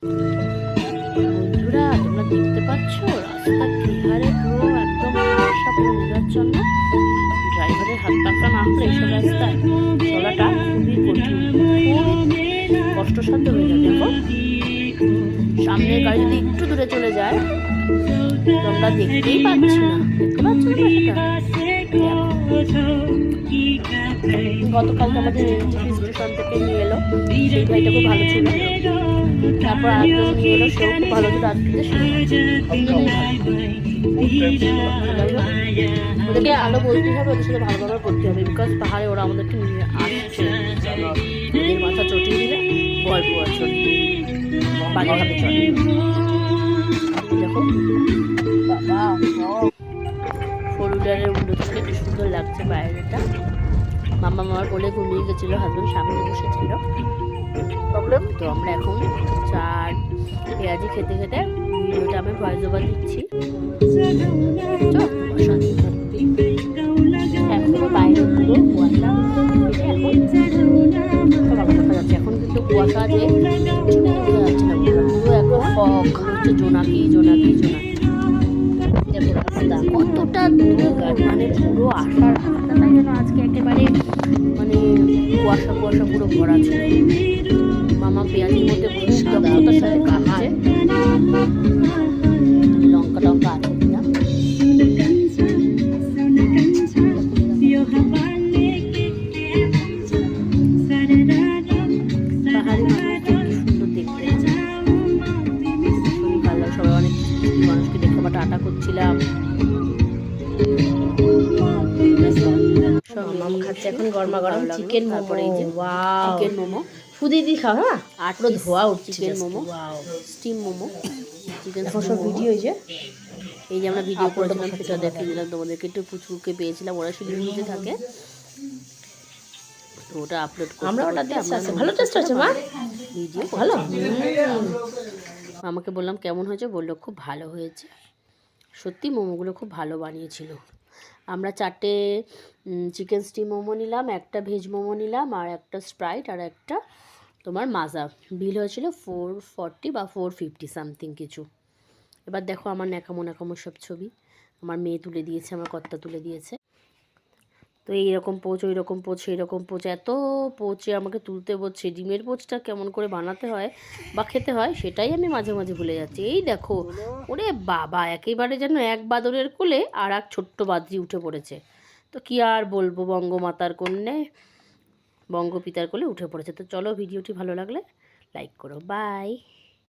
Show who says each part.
Speaker 1: বন্ধুরা তোমরা দেখতে পাচ্ছ রাস্তার ধারে পুরো একদম বর্ষা পুরো মেঘাচ্ছন্ন। ড্রাইভারের হাত পাকা না হলে এইসব রাস্তায় চলাটা খুবই কঠিন, খুবই কষ্টসাধ্য হয়ে যায়। দেখো সামনের গাড়ি যদি একটু দূরে চলে যায় তোমরা দেখতেই পাচ্ছি না, দেখতে পাচ্ছ না সেটা। গতকালকে আমাদের এনটিপি স্টেশন থেকে নিয়ে এলো, সেই ভাইটা খুব ভালো ছিল। তারপর আরেকজন নিয়ে এলো, সেও খুব ভালো ছিল। ওদেরকে আলো বলতে হবে, ওদের সাথে ভালো ব্যবহার করতে হবে, বিকজ পাহাড়ে ওরা আমাদেরকে নিয়ে আসছে। ওদের মাথা চটিয়ে দিলে গল্প আছে, বাজেভাবে চলে। দেখো বাবা ফোর হুইলারের উল্টো থেকে কি সুন্দর লাগছে বাইরেটা। মামা মামার কোলে ঘুমিয়ে গেছিলো, হাজবেন্ড সামনে বসেছিল। প্রবলেম তো আমরা এখন চার পেঁয়াজি খেতে খেতে ভিডিওটা আমি ভয়েস ওভার দিচ্ছি। এখনো বাইরে পুরো কুয়াশা, এখন সকাল দেখা যাচ্ছে। এখন কিন্তু কুয়াশা যে বোঝা যাচ্ছে না, পুরো একদম ফগ হচ্ছে, জোনাকি জোনাকি জোনাকি। রাস্তা কতটা দূর, মানে পুরো আসার রাস্তাটাই যেন আজকে একেবারে মানে কুয়াশা কুয়াশা পুরো ভরা ছিল। মামা পেঁয়াজের মধ্যে দক্ষতার সাথে কাটছে, লঙ্কা টঙ্কা আছে কিনা। পাহাড়ি মানুষদের কি সুন্দর দেখতে, ভীষণই ভালো লাগে। সবাই অনেক মানুষকে দেখে আমরা টাটা করছিলাম। খাচ্ছে এখন গরমা গরম চিকেন, তারপরে এই যে চিকেন মোমো ফুদি দি খাও। হ্যাঁ আর পুরো ধোয়া উঠছে। Chicken momo, steam momo, chicken সব ভিডিও। এই যে আমরা ভিডিও করেছিলাম সেটা দেখিয়ে দিলাম তোমাদেরকে। একটু পুচকুকে পেয়েছিলাম, ওরা শিলিগুড়িতে থাকে, তো ওটা আপলোড করতে আমরা ওটা দেখতে আছে। ভালো টেস্ট হয়েছে মা, ভিডিও ভালো। আমাকে বললাম কেমন হয়েছে, বললো খুব ভালো হয়েছে। সত্যি মোমোগুলো খুব ভালো বানিয়েছিল। আমরা 4টে চিকেন স্টিম মোমো নিলাম, একটা ভেজ মোমো নিলাম, আর একটা স্প্রাইট, আর একটা তোমার মাজা। বিল হয়েছিল 440 বা 450 সামথিং কিছু। এবার দেখো আমার ন্যাকামো ন্যাকামো সব ছবি আমার মেয়ে তুলে দিয়েছে, আমার কর্তা তুলে দিয়েছে। তো এইরকম পোচ, ওই রকম পোচ, সেই রকম পোচ, এত পোচে আমাকে তুলতে বলছে। ডিমের পোচটা কেমন করে বানাতে হয় বা খেতে হয় সেটাই আমি মাঝে মাঝে ভুলে যাচ্ছি। এই দেখো ওরে বাবা, একেবারে যেন এক বাদরের কোলে আর এক ছোট্ট বাদরি উঠে পড়েছে। তো কি আর বলবো, বঙ্গমাতার কন্যে বঙ্গপিতার কোলে উঠে পড়েছে। তো চলো ভিডিওটি ভালো লাগলে লাইক করো, বাই।